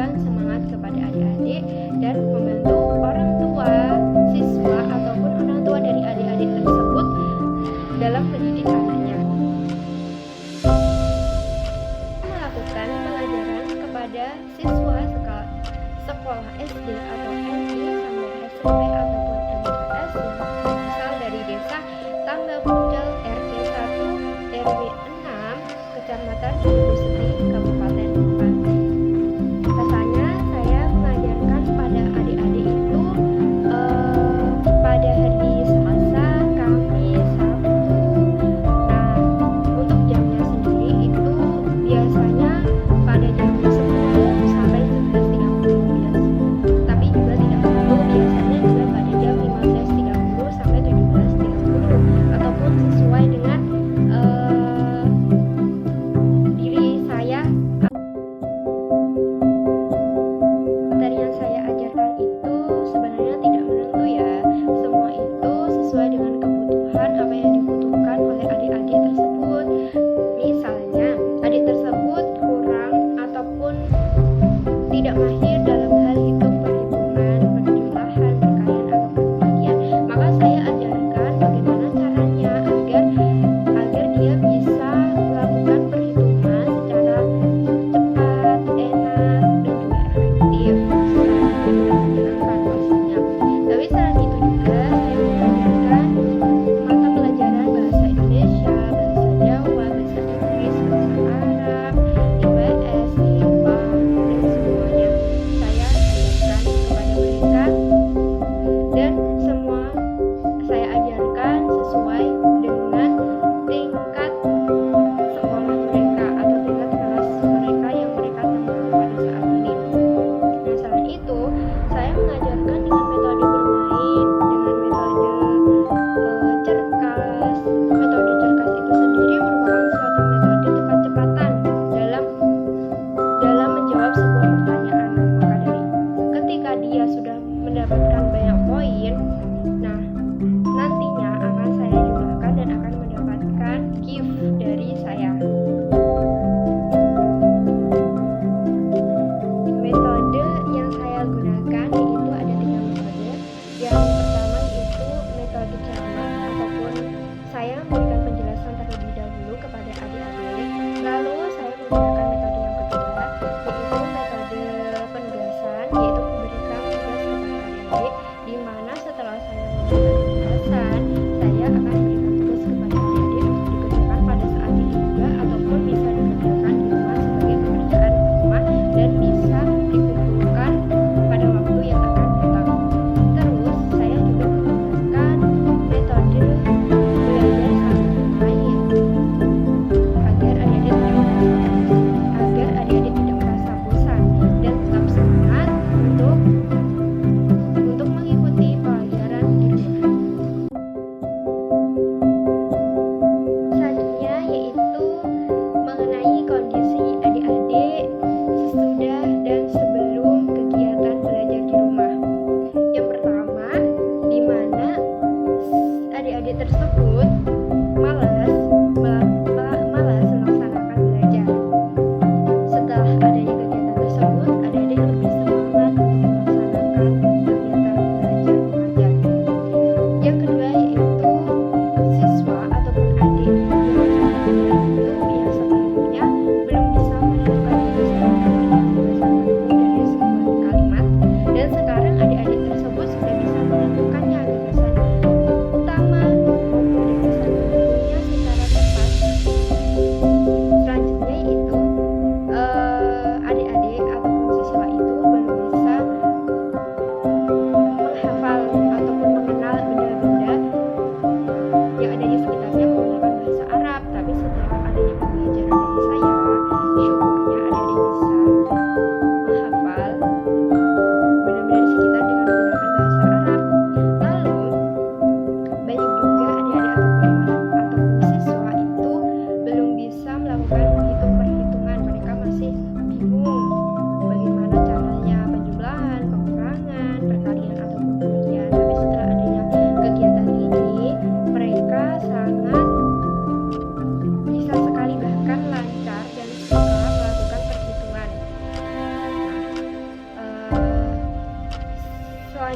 memberikan semangat kepada adik-adik dan membantu orang tua siswa ataupun orang tua dari adik-adik tersebut dalam mendidik anaknya. Melakukan pengajaran kepada siswa sekolah SD atau SD sampai SMP ataupun MTS yang berasal dari desa Tangga Pudel RT 1 RW 6 Kecamatan Bukit Kabupaten Pati. Rasanya saya mengajarkan pada adik-adik itu pada hari Selasa, Kamis, Sabtu. Nah, untuk jamnya sendiri itu biasanya pada jam 10 sampai 11.30 biasa. Tapi juga tidak perlu, biasanya juga pada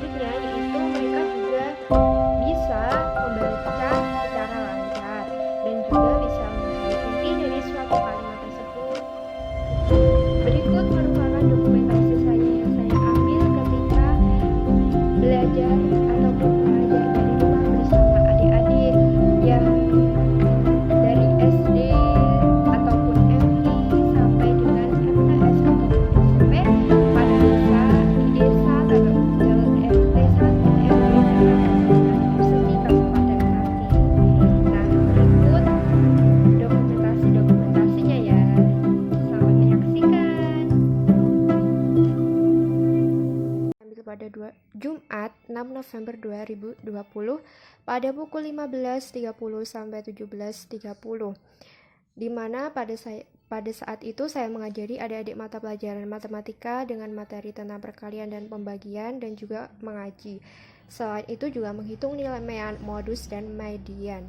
selanjutnya yaitu mereka juga bisa membaca secara lancar dan juga bisa mengenali inti dari suatu kalimat tersebut. Berikut merupakan dokumentasi saya yang saya ambil ketika belajar ataupun mengajar dari rumah bersama adik-adik yang dari SD ataupun MI sampai dengan MTS ataupun SMP pada masa di desa desa Seni Kabupaten Klaten. Nah, berikut dokumentasinya ya. Selamat menyaksikan. Ambil pada Jumat 6 November 2020 pada pukul 15.30 sampai 17.30, di mana pada saat itu saya mengajari adik-adik mata pelajaran matematika dengan materi tentang perkalian dan pembagian dan juga mengaji. Selain itu juga menghitung nilai mean, modus, dan median.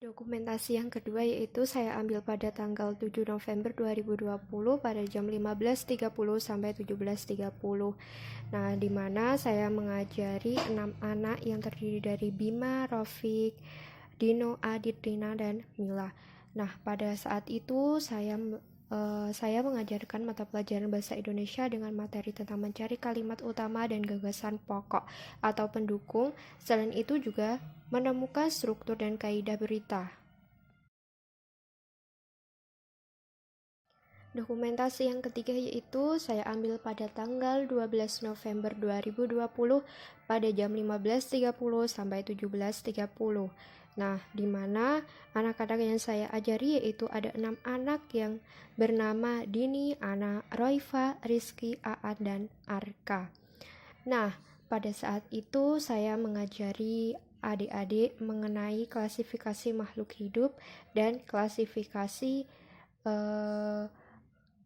Dokumentasi yang kedua yaitu saya ambil pada tanggal 7 November 2020 pada jam 15.30 sampai 17.30. Nah, di mana saya mengajari 6 anak yang terdiri dari Bima, Rofik, Dino, Adit, Rina, dan Mila. Nah, pada saat itu saya mengajarkan mata pelajaran bahasa Indonesia dengan materi tentang mencari kalimat utama dan gagasan pokok atau pendukung. Selain itu juga menemukan struktur dan kaidah berita. Dokumentasi yang ketiga yaitu saya ambil pada tanggal 12 November 2020 pada jam 15.30 sampai 17.30. Nah, di mana anak-anak yang saya ajari yaitu ada 6 anak yang bernama Dini, Ana, Roifa, Rizky, Aat, dan Arka. Nah, pada saat itu saya mengajari adik-adik mengenai klasifikasi makhluk hidup dan klasifikasi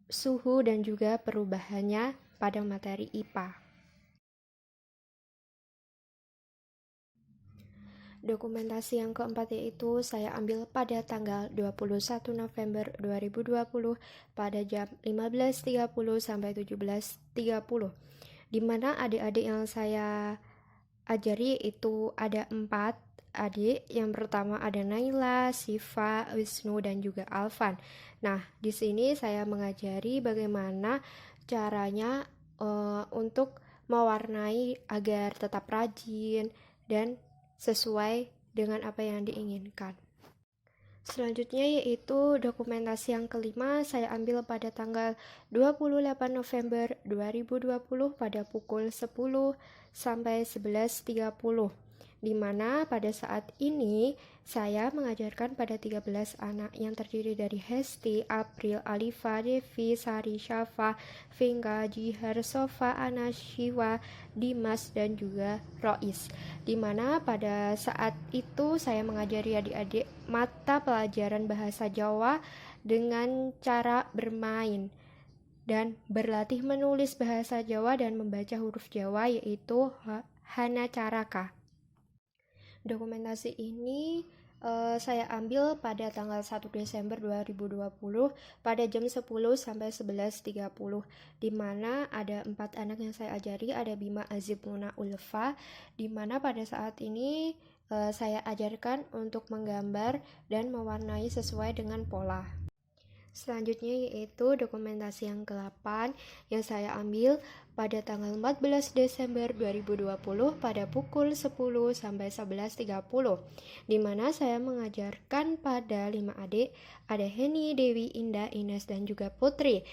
suhu dan juga perubahannya pada materi IPA. Dokumentasi yang keempat yaitu saya ambil pada tanggal 21 November 2020 pada jam 15.30 sampai 17.30, di mana adik-adik yang saya ajari itu ada 4 adik. Yang pertama ada Naila, Siva, Wisnu, dan juga Alvan. Nah, di sini saya mengajari bagaimana caranya untuk mewarnai agar tetap rajin dan sesuai dengan apa yang diinginkan. Selanjutnya yaitu dokumentasi yang kelima saya ambil pada tanggal 28 November 2020 pada pukul 10 sampai 11.30, di mana pada saat ini saya mengajarkan pada 13 anak yang terdiri dari Hesti, April, Alifa, Devi, Sari, Syafa, Vingga, Jihar, Sofa, Ana, Shiva, Dimas, dan juga Rois, di mana pada saat itu saya mengajari adik-adik mata pelajaran bahasa Jawa dengan cara bermain dan berlatih menulis bahasa Jawa dan membaca huruf Jawa yaitu Hana Caraka. Dokumentasi ini saya ambil pada tanggal 1 Desember 2020 pada jam 10 sampai 11.30, di mana ada 4 anak yang saya ajari, ada Bima, Azib, Muna, Ulfa, di mana pada saat ini saya ajarkan untuk menggambar dan mewarnai sesuai dengan pola. Selanjutnya yaitu dokumentasi yang ke-8 yang saya ambil pada tanggal 14 Desember 2020 pada pukul 10 sampai 11.30, di mana saya mengajarkan pada 5 adik, ada Heni, Dewi, Indah, Ines, dan juga Putri,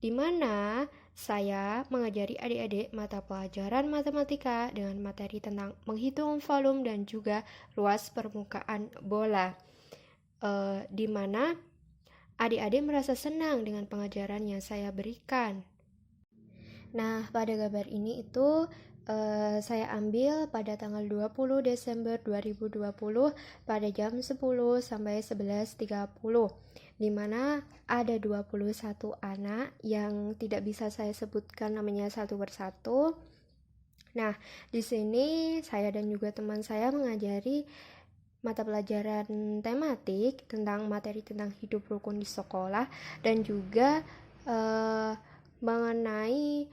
di mana saya mengajari adik-adik mata pelajaran matematika dengan materi tentang menghitung volume dan juga luas permukaan bola, di mana adik-adik merasa senang dengan pengajaran yang saya berikan. Nah, pada gambar ini itu saya ambil pada tanggal 20 Desember 2020 pada jam 10 sampai 11.30, di mana ada 21 anak yang tidak bisa saya sebutkan namanya satu persatu. Nah, di sini saya dan juga teman saya mengajari mata pelajaran tematik tentang materi tentang hidup rukun di sekolah dan juga mengenai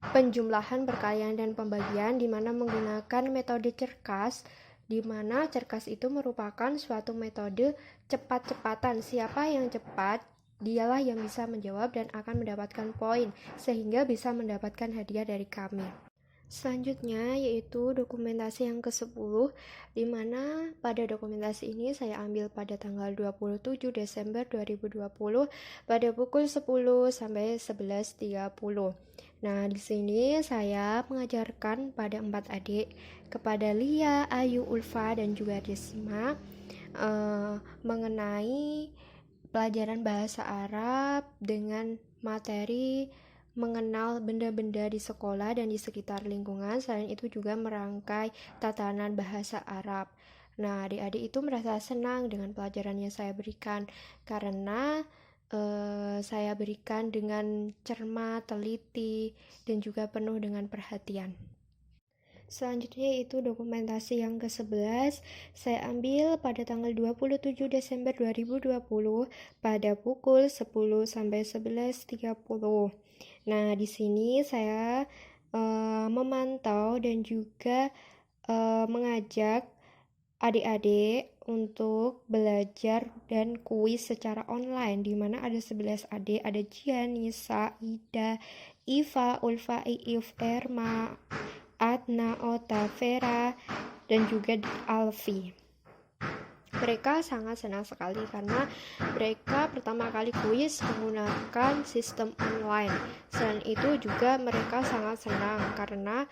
penjumlahan, perkalian, dan pembagian di mana menggunakan metode cerkas, di mana cerkas itu merupakan suatu metode cepat-cepatan. Siapa yang cepat, dialah yang bisa menjawab dan akan mendapatkan poin, sehingga bisa mendapatkan hadiah dari kami. Selanjutnya yaitu dokumentasi yang ke-10, di mana pada dokumentasi ini saya ambil pada tanggal 27 Desember 2020 pada pukul 10 sampai 11.30. Nah, di sini saya mengajarkan pada 4 adik, kepada Lia, Ayu, Ulfa, dan juga Risma mengenai pelajaran bahasa Arab dengan materi mengenal benda-benda di sekolah dan di sekitar lingkungan. Selain itu juga merangkai tatanan bahasa Arab. Nah, adik-adik itu merasa senang dengan pelajaran yang saya berikan karena saya berikan dengan cermat, teliti, dan juga penuh dengan perhatian. Selanjutnya yaitu dokumentasi yang ke-11, saya ambil pada tanggal 27 Desember 2020 pada pukul 10 sampai 11.30. Nah, di sini saya memantau dan juga mengajak adik-adik untuk belajar dan kuis secara online, di mana ada 11 adik, ada Jian, Nisa, Ida, Iva, Ulfa, Iif, Erma, Adna, Ota, Vera, dan juga Alfi. Mereka sangat senang sekali karena mereka pertama kali kuis menggunakan sistem online. Selain itu juga mereka sangat senang karena